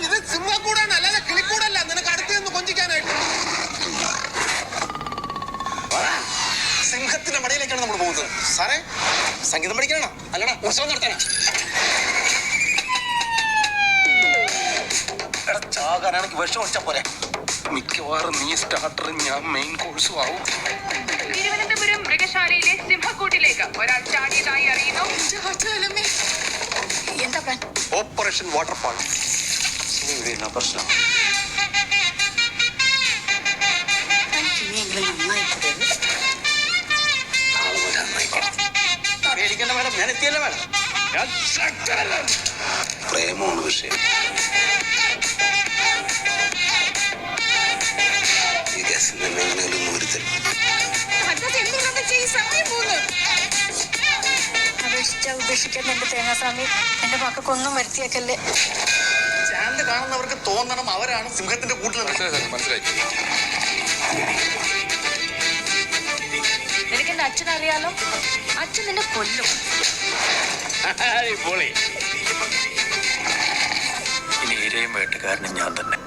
ഇത് സിംഹക്കൂടാണ്, അല്ലാതെ കിളിക്കൂടല്ല. നിനക്ക് അടുത്ത് നിന്ന് കൊഞ്ചിക്കാനായിട്ട്. സിംഹത്തിന്റെ മടയിലേക്കാണ് നമ്മൾ പോകുന്നത്. സാറേ, സംഗീതം പഠിക്കാനാണോ അല്ലടാ ഉത്സവം നടത്താനാ? എടാ ചാകാനാണെങ്കിൽ വിഷം ഒഴിച്ചാ പോരെ. മിക്കവാറും നീ സ്റ്റാർട്ടറും ഞാൻ മെയിൻ കോഴ്സും ആവും. തിരുവനന്തപുരം മൃഗശാലയിലെ സിംഹക്കൂട്ടിലേക്ക് ഒരാൾ ചാടിയതായി അറിയുന്നു. എന്താ പ്ലാൻ? Operation waterfall. പ്രശ്നം പേടിക്കണ്ട മാഡം, ഞാൻ എത്തിയല്ലോ മാഡം. പ്രേമമാണ് വിഷയം. ഉപേക്ഷിക്കാൻ എന്റെ തേങ്ങാസ്വാമി, എന്റെ മക്കൾക്കൊന്നും വരുത്തിയേക്കല്ലേ. ചാനൽ കാണുന്നവർക്ക് തോന്നണം അവരാണ് സിംഹത്തിന്റെ കൂട്ടിൽ. മനസ്സിലായി. നിനക്ക് എന്റെ അച്ഛൻ അറിയാലോ, അച്ഛൻ നിന്നെ കൊല്ലും. ഇനി ഇരയും വേട്ടക്കാരനും ഞാൻ തന്നെ.